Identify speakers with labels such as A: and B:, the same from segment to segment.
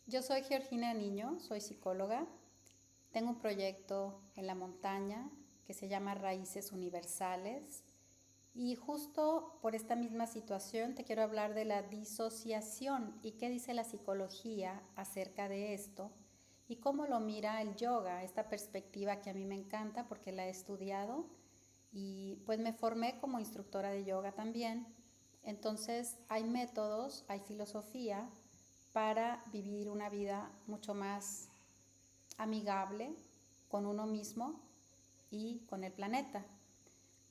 A: Yo soy Georgina Niño, soy psicóloga. Tengo un proyecto en la montaña que se llama Raíces Universales y justo por esta misma situación te quiero hablar de la disociación y qué dice la psicología acerca de esto y cómo lo mira el yoga, esta perspectiva que a mí me encanta porque la he estudiado y pues me formé como instructora de yoga también. Entonces hay métodos, hay filosofía para vivir una vida mucho más amigable con uno mismo y con el planeta.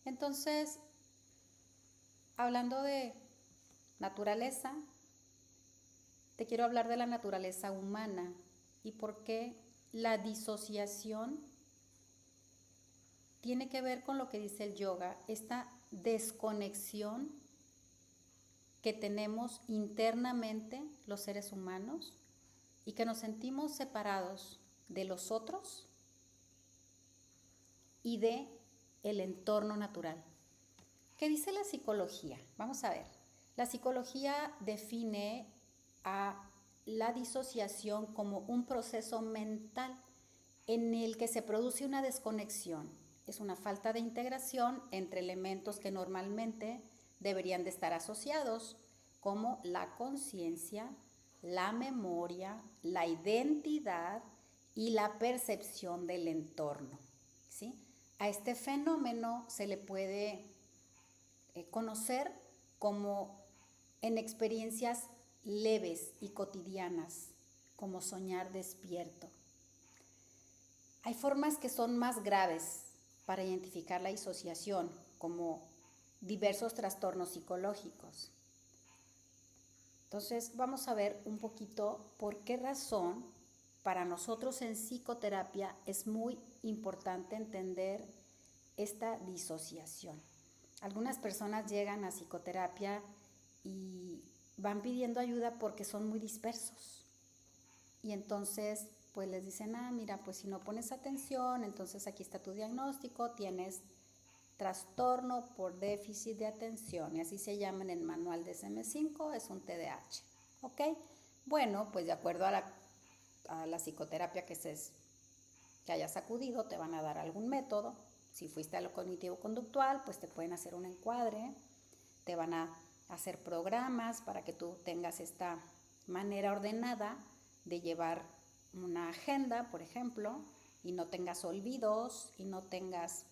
A: Entonces, hablando de naturaleza, te quiero hablar de la naturaleza humana y por qué la disociación tiene que ver con lo que dice el yoga, esta desconexión que tenemos internamente los seres humanos y que nos sentimos separados de los otros y de el entorno natural. ¿Qué dice la psicología? Vamos a ver. La psicología define a la disociación como un proceso mental en el que se produce una desconexión. Es una falta de integración entre elementos que normalmente deberían de estar asociados, como la conciencia, la memoria, la identidad y la percepción del entorno, ¿sí? A este fenómeno se le puede conocer como en experiencias leves y cotidianas, como soñar despierto. Hay formas que son más graves para identificar la disociación, como diversos trastornos psicológicos. Entonces, vamos a ver un poquito por qué razón para nosotros en psicoterapia es muy importante entender esta disociación. Algunas personas llegan a psicoterapia y van pidiendo ayuda porque son muy dispersos. Y entonces, pues les dicen, mira, pues si no pones atención, entonces aquí está tu diagnóstico, tienes trastorno por déficit de atención, y así se llama en el manual de DSM-5, es un TDAH, ¿ok? Bueno, pues de acuerdo a la psicoterapia que hayas acudido, te van a dar algún método. Si fuiste a lo cognitivo-conductual, pues te pueden hacer un encuadre, te van a hacer programas para que tú tengas esta manera ordenada de llevar una agenda, por ejemplo, y no tengas olvidos y no tengas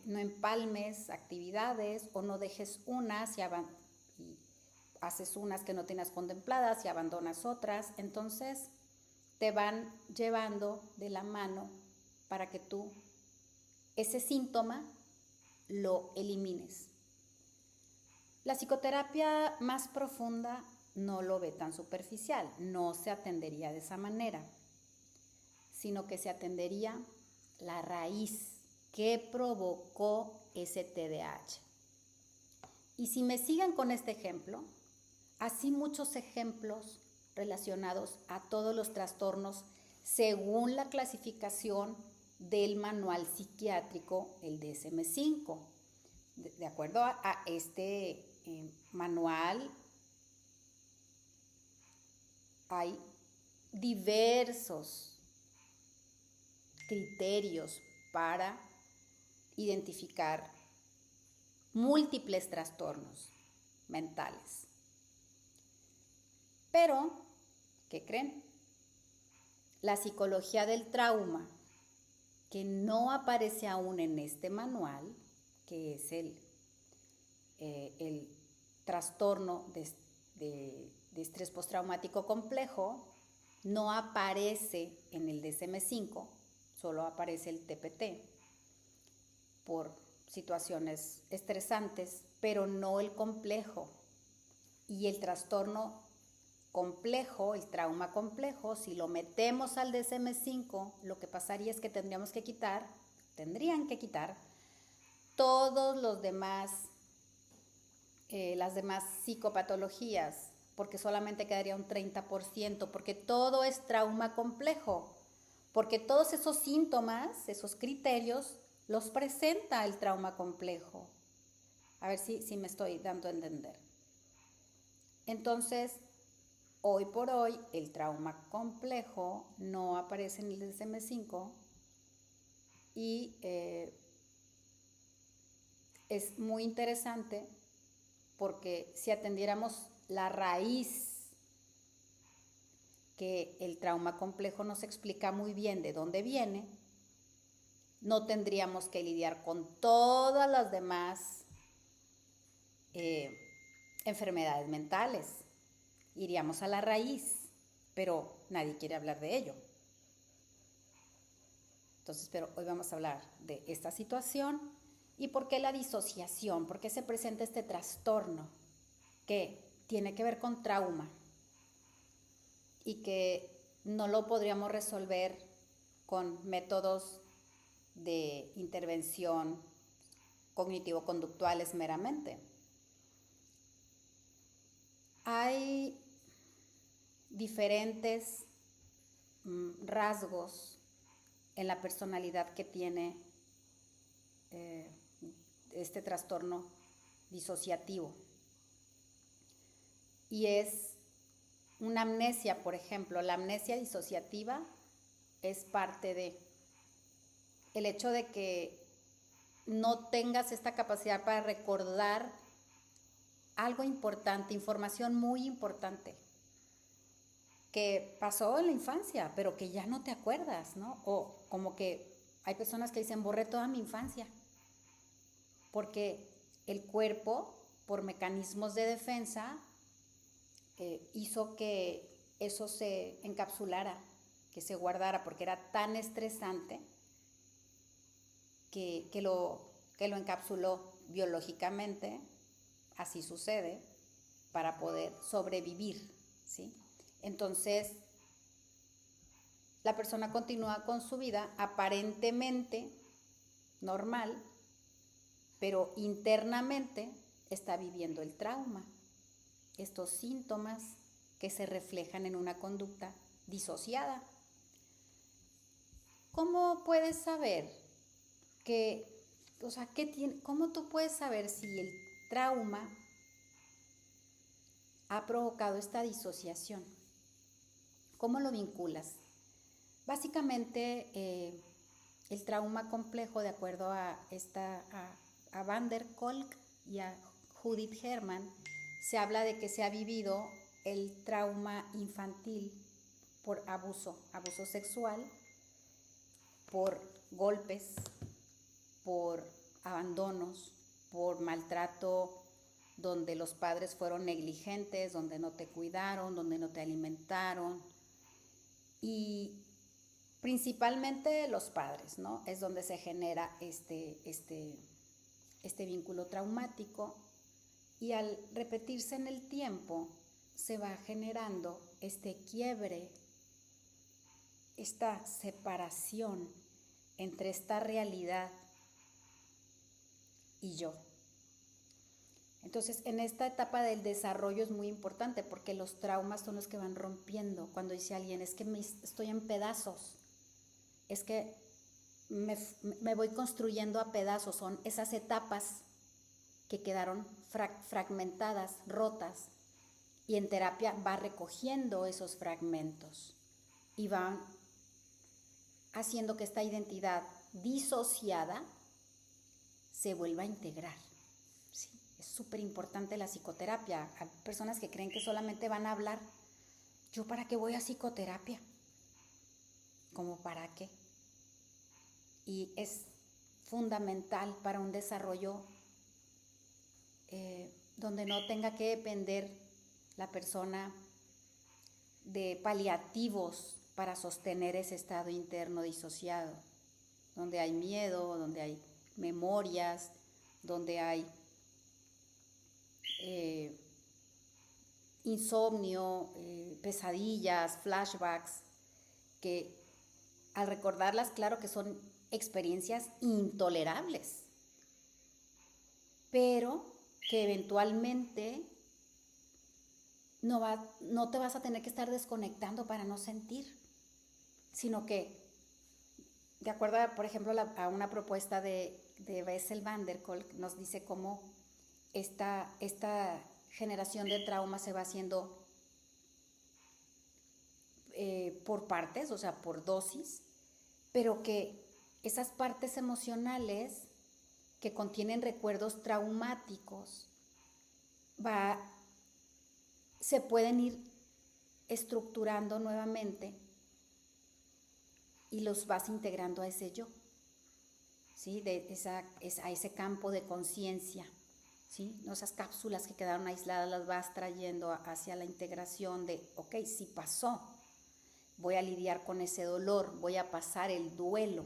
A: no empalmes actividades o no dejes unas y haces unas que no tienes contempladas y abandonas otras. Entonces te van llevando de la mano para que tú ese síntoma lo elimines. La psicoterapia más profunda no lo ve tan superficial, no se atendería de esa manera, sino que se atendería la raíz que provocó ese TDAH. Y si me siguen con este ejemplo, así muchos ejemplos relacionados a todos los trastornos según la clasificación del manual psiquiátrico, el DSM-5. De acuerdo a este manual, hay diversos criterios para identificar múltiples trastornos mentales. Pero, ¿qué creen? La psicología del trauma, que no aparece aún en este manual, que es el trastorno de estrés postraumático complejo, no aparece en el DSM-5, solo aparece el TPT por situaciones estresantes, pero no el complejo. Y el trastorno complejo, el trauma complejo, si lo metemos al DSM-5, lo que pasaría es que tendrían que quitar todos los demás, las demás psicopatologías, porque solamente quedaría un 30%, porque todo es trauma complejo, porque todos esos síntomas, esos criterios, los presenta el trauma complejo. A ver si me estoy dando a entender. Entonces, Hoy por hoy el trauma complejo no aparece en el DSM-5 y es muy interesante porque si atendiéramos la raíz, que el trauma complejo nos explica muy bien de dónde viene, no tendríamos que lidiar con todas las demás enfermedades mentales. Iríamos a la raíz, pero nadie quiere hablar de ello. Entonces, pero hoy vamos a hablar de esta situación y por qué la disociación, por qué se presenta este trastorno que tiene que ver con trauma y que no lo podríamos resolver con métodos de intervención cognitivo-conductuales meramente. Hay diferentes rasgos en la personalidad que tiene este trastorno disociativo. Y es una amnesia, por ejemplo. La amnesia disociativa es parte de el hecho de que no tengas esta capacidad para recordar algo importante, información muy importante que pasó en la infancia, pero que ya no te acuerdas, ¿no? O como que hay personas que dicen, borré toda mi infancia, porque el cuerpo, por mecanismos de defensa, hizo que eso se encapsulara, que se guardara, porque era tan estresante que lo encapsuló biológicamente. Así sucede para poder sobrevivir, ¿sí? Entonces, la persona continúa con su vida aparentemente normal, pero internamente está viviendo el trauma. Estos síntomas que se reflejan en una conducta disociada. ¿Cómo puedes saber cómo tú puedes saber si el trauma ha provocado esta disociación? ¿Cómo lo vinculas? Básicamente, el trauma complejo, de acuerdo a Van der Kolk y a Judith Herman, se habla de que se ha vivido el trauma infantil por abuso sexual, por golpes, por abandonos, por maltrato donde los padres fueron negligentes, donde no te cuidaron, donde no te alimentaron, y principalmente los padres, ¿no? Es donde se genera este vínculo traumático, y al repetirse en el tiempo se va generando este quiebre, esta separación entre esta realidad y yo. Entonces, en esta etapa del desarrollo es muy importante porque los traumas son los que van rompiendo. Cuando dice alguien, es que estoy en pedazos, es que me voy construyendo a pedazos, son esas etapas que quedaron fragmentadas, rotas, y en terapia va recogiendo esos fragmentos y van haciendo que esta identidad disociada se vuelva a integrar. ¿Sí? Es súper importante la psicoterapia. Hay personas que creen que solamente van a hablar. ¿Yo para qué voy a psicoterapia? ¿Cómo para qué? Y es fundamental para un desarrollo donde no tenga que depender la persona de paliativos para sostener ese estado interno disociado, donde hay miedo, donde hay memorias, donde hay insomnio, pesadillas, flashbacks, que al recordarlas, claro que son experiencias intolerables, pero que eventualmente no te vas a tener que estar desconectando para no sentir, sino que, de acuerdo, por ejemplo, a una propuesta de Bessel van der Kolk, nos dice cómo esta generación de trauma se va haciendo por partes, o sea, por dosis, pero que esas partes emocionales que contienen recuerdos traumáticos se pueden ir estructurando nuevamente y los vas integrando a ese yo, ¿sí? A ese campo de conciencia, ¿sí? ¿No? Esas cápsulas que quedaron aisladas las vas trayendo hacia la integración de, ok, sí pasó, voy a lidiar con ese dolor, voy a pasar el duelo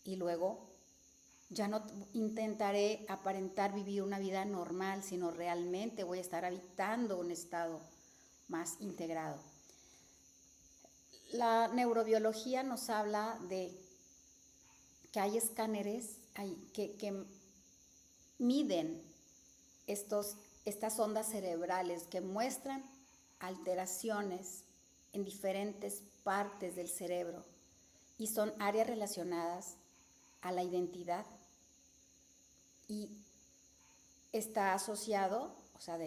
A: y luego ya no intentaré aparentar vivir una vida normal, sino realmente voy a estar habitando un estado más integrado. La neurobiología nos habla de que hay escáneres que miden estas ondas cerebrales que muestran alteraciones en diferentes partes del cerebro y son áreas relacionadas a la identidad y está asociado, o sea,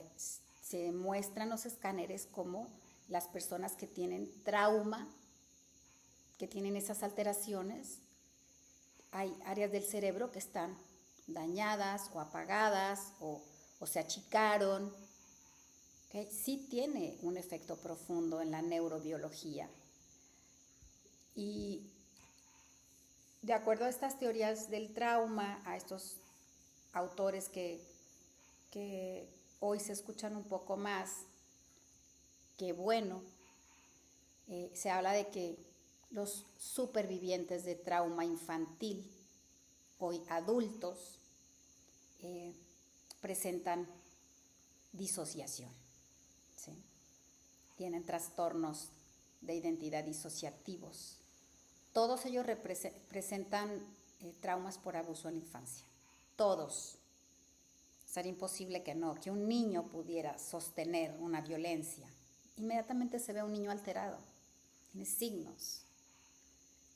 A: se muestran los escáneres como las personas que tienen trauma, que tienen esas alteraciones, hay áreas del cerebro que están dañadas o apagadas o se achicaron, ¿okay? Sí tiene un efecto profundo en la neurobiología. Y de acuerdo a estas teorías del trauma, a estos autores que hoy se escuchan un poco más, que bueno, se habla de que los supervivientes de trauma infantil, hoy adultos, presentan disociación, ¿sí? Tienen trastornos de identidad disociativos. Todos ellos presentan traumas por abuso en la infancia. Todos. Sería imposible que un niño pudiera sostener una violencia. Inmediatamente se ve a un niño alterado, tiene signos.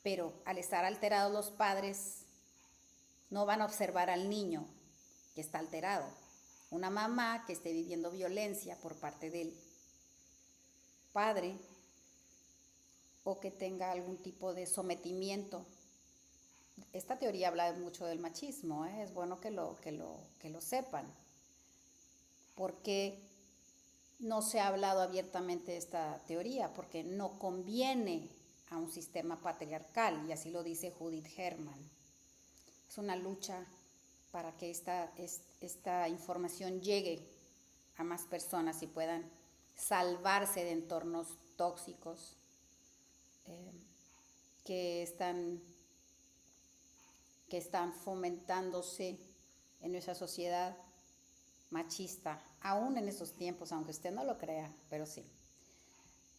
A: Pero al estar alterados los padres no van a observar al niño que está alterado. Una mamá que esté viviendo violencia por parte del padre o que tenga algún tipo de sometimiento. Esta teoría habla mucho del machismo, ¿eh? Es bueno que lo sepan. ¿Por qué no se ha hablado abiertamente de esta teoría? Porque no conviene a un sistema patriarcal, y así lo dice Judith Herman. Es una lucha para que esta información llegue a más personas y puedan salvarse de entornos tóxicos que están fomentándose en nuestra sociedad machista, aún en esos tiempos, aunque usted no lo crea, pero sí.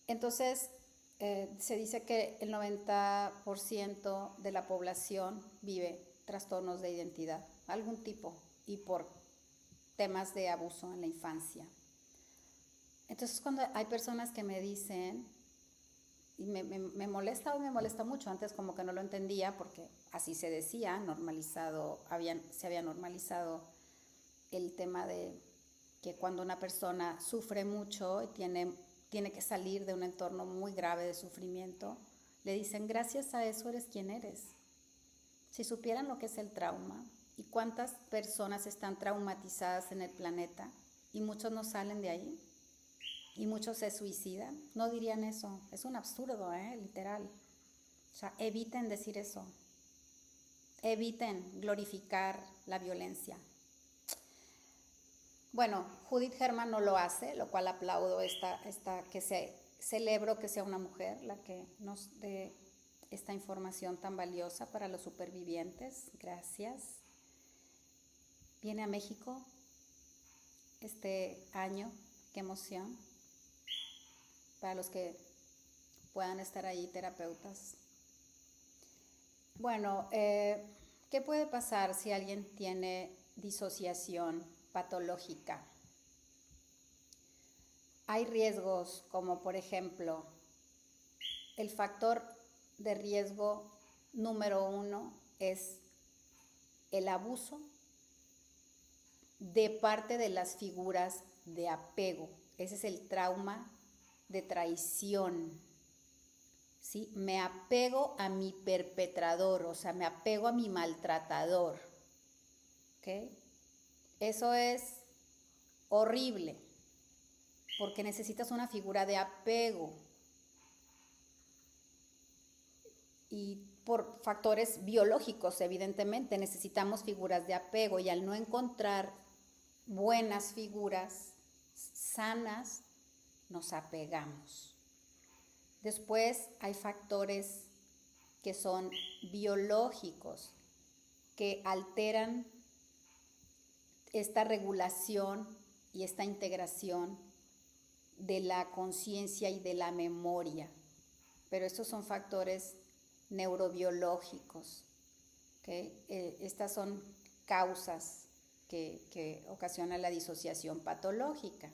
A: Entonces, se dice que el 90% de la población vive trastornos de identidad, algún tipo, y por temas de abuso en la infancia. Entonces, cuando hay personas que me dicen, y me molesta o me molesta mucho, antes como que no lo entendía porque así se decía, se había normalizado el tema de que cuando una persona sufre mucho y tiene que salir de un entorno muy grave de sufrimiento, le dicen, gracias a eso eres quien eres. Si supieran lo que es el trauma y cuántas personas están traumatizadas en el planeta y muchos no salen de ahí y muchos se suicidan, no dirían eso. Es un absurdo, literal. O sea, eviten decir eso. Eviten glorificar la violencia. Bueno, Judith Herman no lo hace, lo cual aplaudo celebro que sea una mujer la que nos dé esta información tan valiosa para los supervivientes. Gracias. Viene a México este año, qué emoción. Para los que puedan estar ahí, terapeutas. Bueno, ¿qué puede pasar si alguien tiene disociación patológica? Hay riesgos como, por ejemplo, el factor de riesgo número 1 es el abuso de parte de las figuras de apego. Ese es el trauma de traición. ¿sí? Me apego a mi perpetrador, o sea, me apego a mi maltratador, ¿ok? Eso es horrible, porque necesitas una figura de apego. Y por factores biológicos, evidentemente, necesitamos figuras de apego, y al no encontrar buenas figuras sanas, nos apegamos. Después hay factores que son biológicos, que alteran esta regulación y esta integración de la conciencia y de la memoria. Pero estos son factores neurobiológicos, ¿okay? Estas son causas que ocasionan la disociación patológica.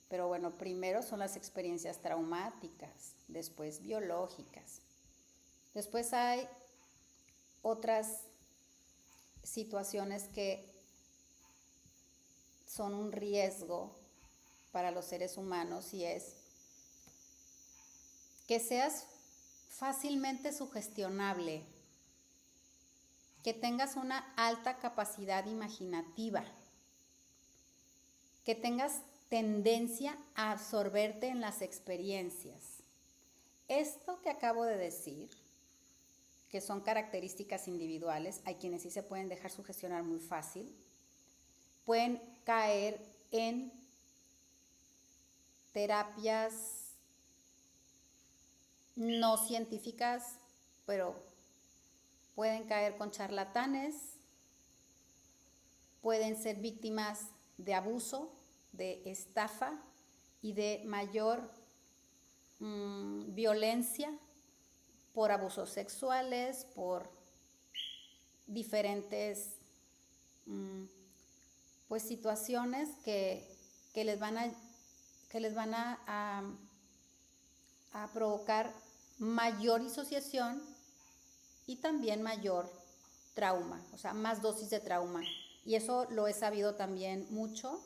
A: Pero bueno, primero son las experiencias traumáticas, después biológicas. Después hay otras situaciones que son un riesgo para los seres humanos, y es que seas fácilmente sugestionable, que tengas una alta capacidad imaginativa, que tengas tendencia a absorberte en las experiencias. Esto que acabo de decir, que son características individuales, hay quienes sí se pueden dejar sugestionar muy fácil, pueden caer en terapias no científicas, pero pueden caer con charlatanes, pueden ser víctimas de abuso, de estafa y de mayor violencia por abusos sexuales, por diferentes pues situaciones que les van a provocar mayor disociación y también mayor trauma, o sea, más dosis de trauma. Y eso lo he sabido también mucho,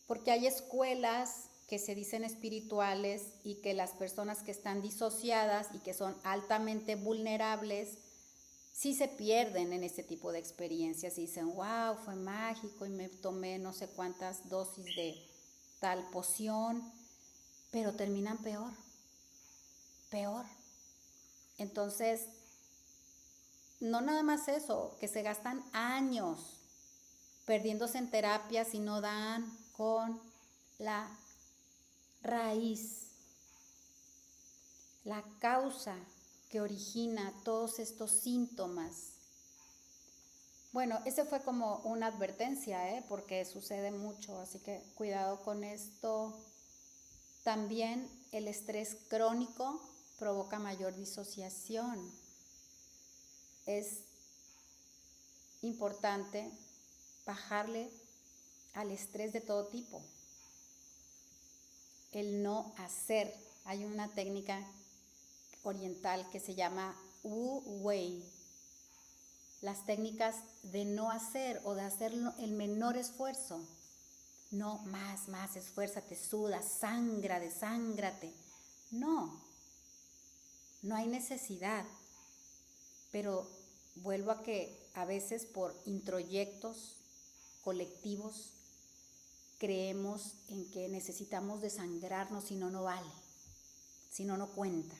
A: porque hay escuelas que se dicen espirituales y que las personas que están disociadas y que son altamente vulnerables sí se pierden en este tipo de experiencias y dicen, wow, fue mágico y me tomé no sé cuántas dosis de tal poción, pero terminan peor. Entonces, no nada más eso, que se gastan años perdiéndose en terapias y no dan con la raíz, la causa que origina todos estos síntomas. Bueno, ese fue como una advertencia, porque sucede mucho, así que cuidado con esto. También el estrés crónico provoca mayor disociación. Es importante bajarle al estrés de todo tipo. El no hacer. Hay una técnica oriental que se llama Wu Wei. Las técnicas de no hacer o de hacer el menor esfuerzo. No, más, esfuérzate, suda, desángrate. No hay necesidad. Pero vuelvo a que a veces por introyectos colectivos creemos en que necesitamos desangrarnos, si no, no vale, si no, no cuenta.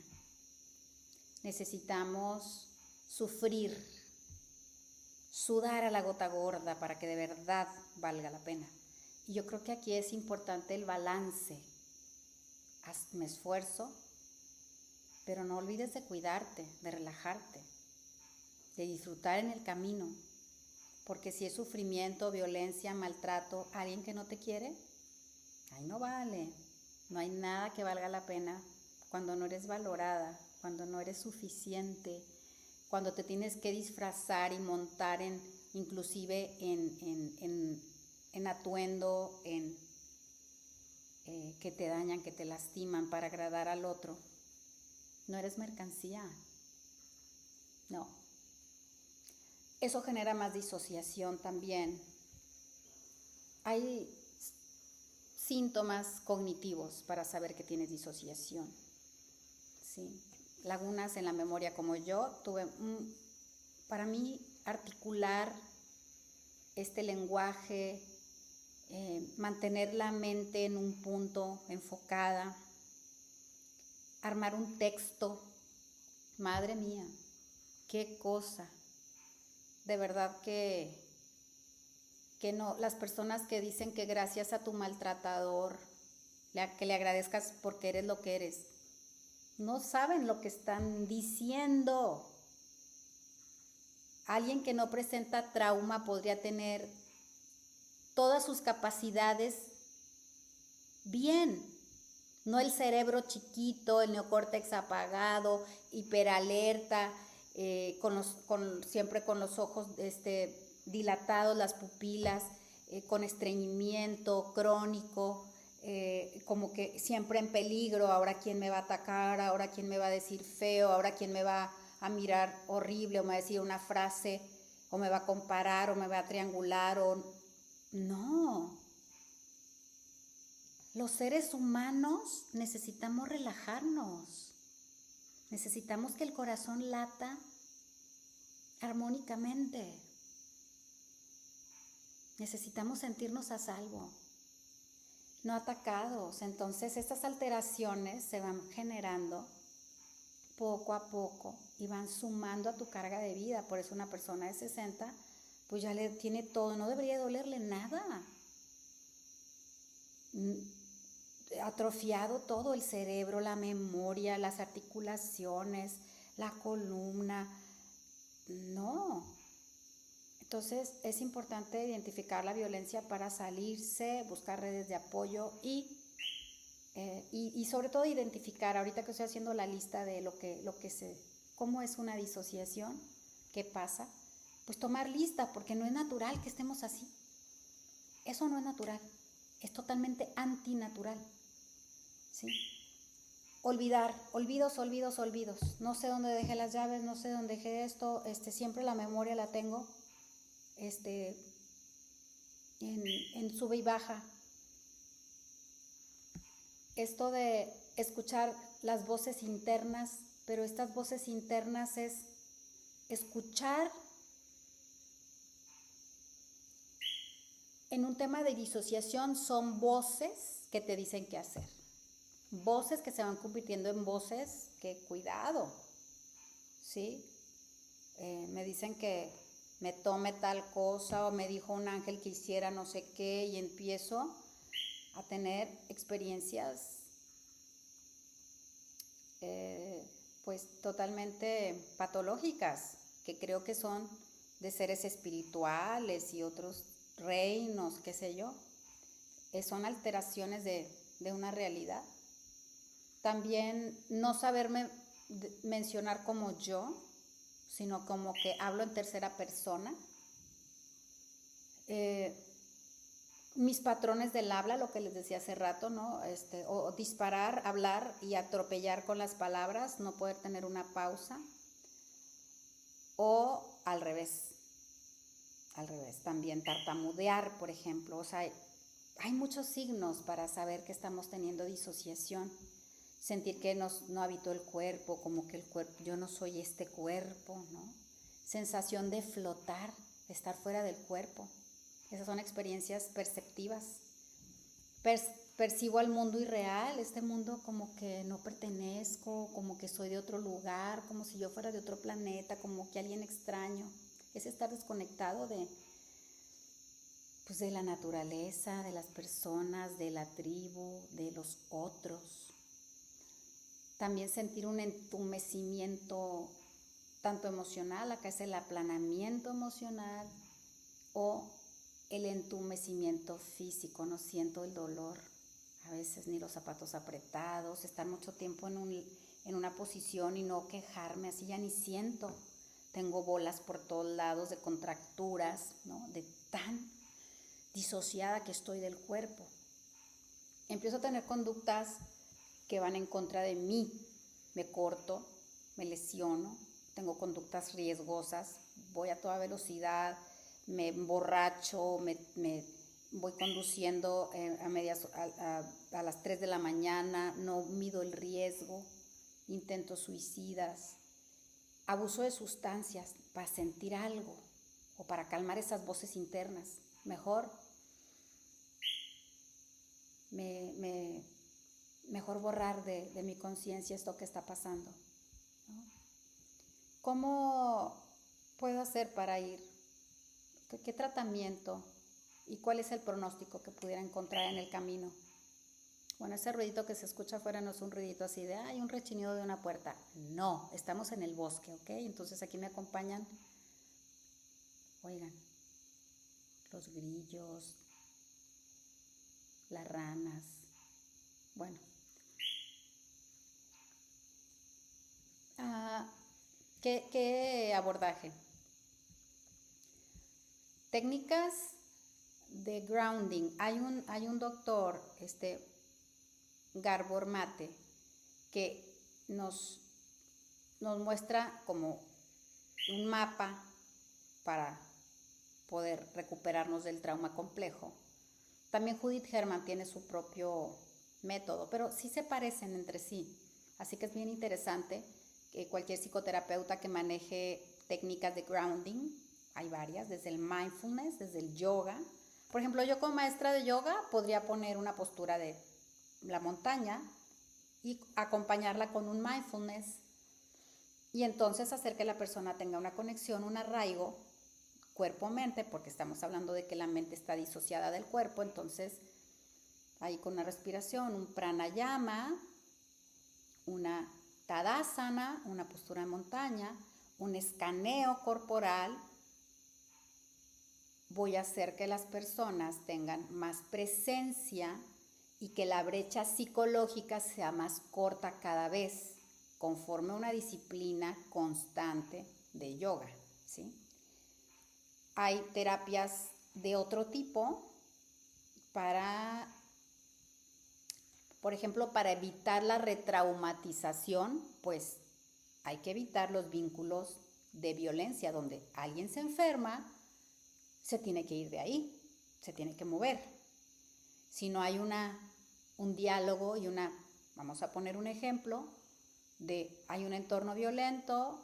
A: Necesitamos sufrir, sudar a la gota gorda para que de verdad valga la pena. Y yo creo que aquí es importante el balance. Me esfuerzo, pero no olvides de cuidarte, de relajarte, de disfrutar en el camino. Porque si es sufrimiento, violencia, maltrato, alguien que no te quiere, ahí no vale. No hay nada que valga la pena cuando no eres valorada, cuando no eres suficiente, cuando te tienes que disfrazar y montar inclusive en atuendo, que te dañan, que te lastiman para agradar al otro. No eres mercancía. No. Eso genera más disociación también. Hay síntomas cognitivos para saber que tienes disociación. ¿sí? Lagunas en la memoria como yo. Para mí, articular este lenguaje, mantener la mente en un punto enfocada, armar un texto, madre mía, qué cosa. De verdad que no, las personas que dicen que gracias a tu maltratador, que le agradezcas porque eres lo que eres, no saben lo que están diciendo. Alguien que no presenta trauma podría tener todas sus capacidades bien, no el cerebro chiquito, el neocórtex apagado, hiperalerta, siempre con los ojos dilatados, las pupilas, con estreñimiento crónico, como que siempre en peligro. Ahora quién me va a atacar, ahora quién me va a decir feo, ahora quién me va a mirar horrible o me va a decir una frase o me va a comparar o me va a triangular no. Los seres humanos necesitamos relajarnos, necesitamos que el corazón lata armónicamente, necesitamos sentirnos a salvo, no atacados. Entonces estas alteraciones se van generando poco a poco y van sumando a tu carga de vida. Por eso una persona de 60 pues ya le tiene todo, no debería dolerle nada. Atrofiado todo, el cerebro, la memoria, las articulaciones, la columna, no. Entonces es importante identificar la violencia para salirse, buscar redes de apoyo y sobre todo identificar, ahorita que estoy haciendo la lista de cómo es una disociación, qué pasa, pues tomar lista, porque no es natural que estemos así. Eso no es natural, es totalmente antinatural, ¿sí? Olvidar, olvidos. No sé dónde dejé las llaves, no sé dónde dejé esto, siempre la memoria la tengo, en sube y baja. Esto de escuchar las voces internas, pero estas voces internas es escuchar. En un tema de disociación son voces que te dicen qué hacer. Voces que se van convirtiendo en voces que, cuidado, ¿sí? Me dicen que me tome tal cosa o me dijo un ángel que hiciera no sé qué y empiezo a tener experiencias pues totalmente patológicas, que creo que son de seres espirituales y otros reinos, qué sé yo. Son alteraciones de una realidad. También no saberme mencionar como yo, sino como que hablo en tercera persona. Mis patrones del habla, lo que les decía hace rato, ¿no? O disparar, hablar y atropellar con las palabras, no poder tener una pausa. O al revés también, tartamudear, por ejemplo. O sea, hay muchos signos para saber que estamos teniendo disociación. Sentir que no habitó el cuerpo, como que el cuerpo, yo no soy este cuerpo, ¿no? Sensación de flotar, de estar fuera del cuerpo. Esas son experiencias perceptivas. Percibo al mundo irreal, este mundo como que no pertenezco, como que soy de otro lugar, como si yo fuera de otro planeta, como que alguien extraño. Es estar desconectado de la naturaleza, de las personas, de la tribu, de los otros. También sentir un entumecimiento tanto emocional, acá es el aplanamiento emocional, o el entumecimiento físico, no siento el dolor, a veces ni los zapatos apretados, estar mucho tiempo en una posición y no quejarme, así ya ni siento. Tengo bolas por todos lados de contracturas, ¿no? De tan disociada que estoy del cuerpo. Empiezo a tener conductas que van en contra de mí. Me corto, me lesiono, tengo conductas riesgosas, voy a toda velocidad, me emborracho, me voy conduciendo a las 3 de la mañana, no mido el riesgo, intentos suicidas, abuso de sustancias para sentir algo o para calmar esas voces internas. Mejor mejor borrar de mi conciencia esto que está pasando, ¿no? ¿Cómo puedo hacer para ir? ¿Qué tratamiento y cuál es el pronóstico que pudiera encontrar en el camino? Bueno, ese ruidito que se escucha afuera no es un ruidito así de, hay un rechinido de una puerta. No, estamos en el bosque, ¿ok? Entonces aquí me acompañan, oigan, los grillos, las ranas. Bueno, ¿qué abordaje? Técnicas de grounding. Hay un doctor, Gabor Mate, que nos muestra como un mapa para poder recuperarnos del trauma complejo. También Judith Herman tiene su propio método, pero sí se parecen entre sí. Así que es bien interesante que cualquier psicoterapeuta que maneje técnicas de grounding, hay varias, desde el mindfulness, desde el yoga. Por ejemplo, yo como maestra de yoga podría poner una postura de la montaña y acompañarla con un mindfulness y entonces hacer que la persona tenga una conexión, un arraigo cuerpo-mente, porque estamos hablando de que la mente está disociada del cuerpo. Entonces ahí con una respiración, un pranayama, una tadasana, una postura de montaña, un escaneo corporal, voy a hacer que las personas tengan más presencia y que la brecha psicológica sea más corta cada vez, conforme una disciplina constante de yoga, ¿sí? Hay terapias de otro tipo para, por ejemplo, para evitar la retraumatización, pues hay que evitar los vínculos de violencia, donde alguien se enferma, se tiene que ir de ahí, se tiene que mover. Si no hay un diálogo y vamos a poner un ejemplo, hay un entorno violento,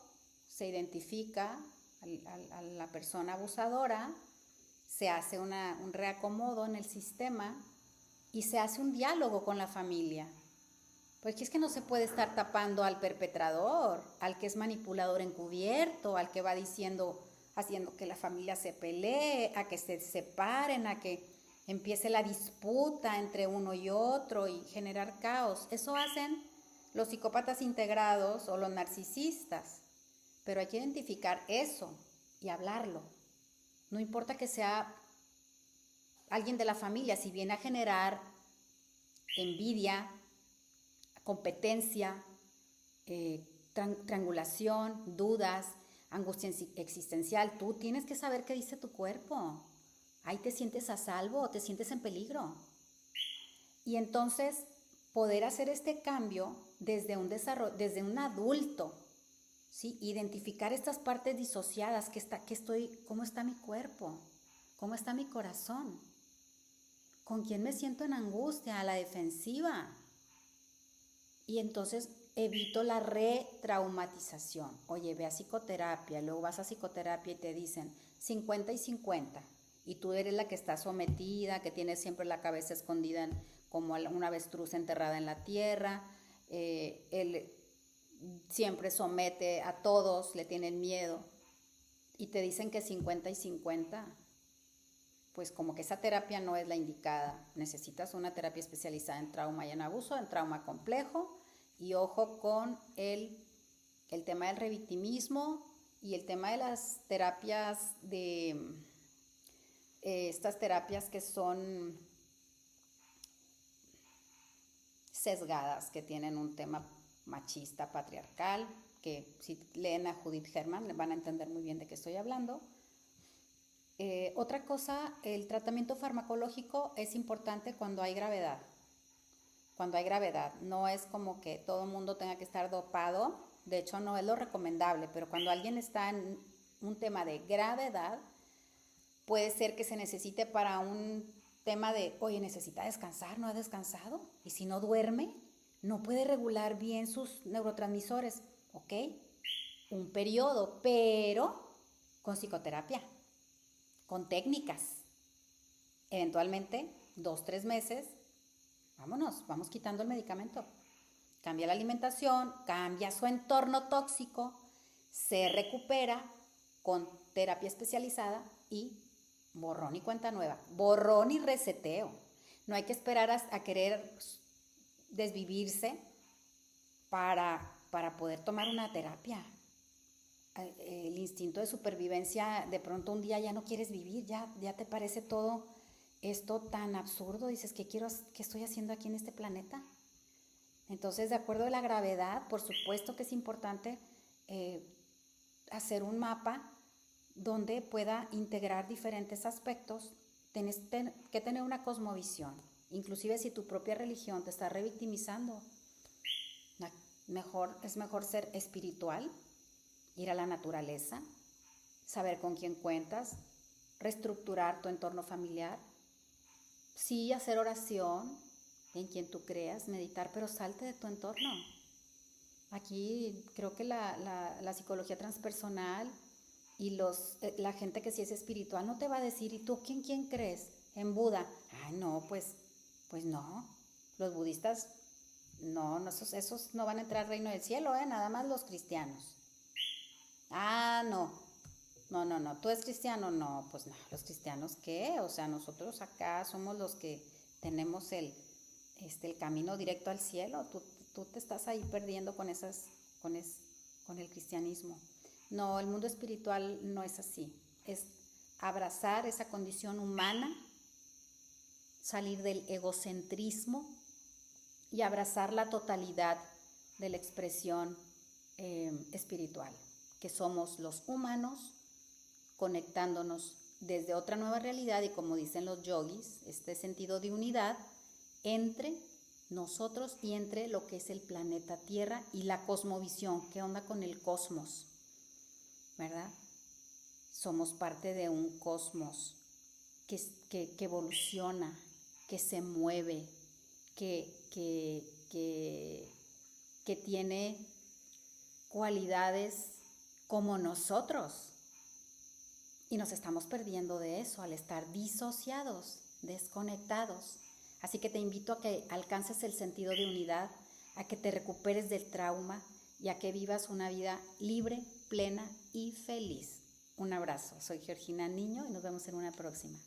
A: se identifica a la persona abusadora, se hace un reacomodo en el sistema y se hace un diálogo con la familia. Porque es que no se puede estar tapando al perpetrador, al que es manipulador encubierto, al que va haciendo que la familia se pelee, a que se separen, a que empiece la disputa entre uno y otro y generar caos. Eso hacen los psicópatas integrados o los narcisistas. Pero hay que identificar eso y hablarlo. No importa que sea alguien de la familia, si viene a generar envidia, competencia, triangulación, dudas, angustia existencial, tú tienes que saber qué dice tu cuerpo. Ahí te sientes a salvo o te sientes en peligro. Y entonces poder hacer este cambio desde un desarrollo, desde un adulto, ¿sí? Identificar estas partes disociadas, cómo está mi cuerpo, cómo está mi corazón, con quién me siento en angustia, a la defensiva. Y entonces evito la retraumatización. Oye, ve a psicoterapia, luego vas a psicoterapia y te dicen 50 y 50. Y tú eres la que está sometida, que tiene siempre la cabeza escondida como una avestruz enterrada en la tierra. Él siempre somete a todos, le tienen miedo. Y te dicen que 50 y 50. Pues como que esa terapia no es la indicada. Necesitas una terapia especializada en trauma y en abuso, en trauma complejo. Y ojo con el tema del revictimismo y el tema de las terapias estas terapias que son sesgadas, que tienen un tema machista, patriarcal, que si leen a Judith Herman van a entender muy bien de qué estoy hablando. Otra cosa, el tratamiento farmacológico es importante cuando hay gravedad. Cuando hay gravedad, no es como que todo el mundo tenga que estar dopado, de hecho no es lo recomendable, pero cuando alguien está en un tema de gravedad, puede ser que se necesite para un tema de, oye, necesita descansar, no ha descansado, y si no duerme, no puede regular bien sus neurotransmisores, ¿ok? Un periodo, pero con psicoterapia, con técnicas. Eventualmente, 2, 3 meses, vámonos, vamos quitando el medicamento. Cambia la alimentación, cambia su entorno tóxico, se recupera con terapia especializada y borrón y cuenta nueva, borrón y reseteo. No hay que esperar a querer desvivirse para poder tomar una terapia. El instinto de supervivencia, de pronto un día ya no quieres vivir, ya te parece todo esto tan absurdo, dices, ¿qué estoy haciendo aquí en este planeta? Entonces, de acuerdo a la gravedad, por supuesto que es importante hacer un mapa donde pueda integrar diferentes aspectos. Tienes que tener una cosmovisión, inclusive si tu propia religión te está revictimizando. Es mejor ser espiritual, ir a la naturaleza, saber con quién cuentas, reestructurar tu entorno familiar, sí hacer oración en quien tú creas, meditar, pero salte de tu entorno. Aquí creo que la psicología transpersonal y la gente que sí es espiritual no te va a decir, ¿y tú quién crees? En Buda. Ay, no, pues no. Los budistas, no, esos no van a entrar al reino del cielo, nada más los cristianos. Ah, no. No, ¿tú eres cristiano? No, pues no, ¿los cristianos qué? O sea, nosotros acá somos los que tenemos el camino directo al cielo. Tú te estás ahí perdiendo con el cristianismo. No, el mundo espiritual no es así. Es abrazar esa condición humana, salir del egocentrismo y abrazar la totalidad de la expresión espiritual, que somos los humanos conectándonos desde otra nueva realidad y, como dicen los yogis, este sentido de unidad entre nosotros y entre lo que es el planeta Tierra y la cosmovisión. ¿Qué onda con el cosmos? ¿Verdad? Somos parte de un cosmos que evoluciona, que se mueve, que tiene cualidades como nosotros. Y nos estamos perdiendo de eso al estar disociados, desconectados. Así que te invito a que alcances el sentido de unidad, a que te recuperes del trauma y a que vivas una vida libre, plena y feliz. Un abrazo. Soy Georgina Niño y nos vemos en una próxima.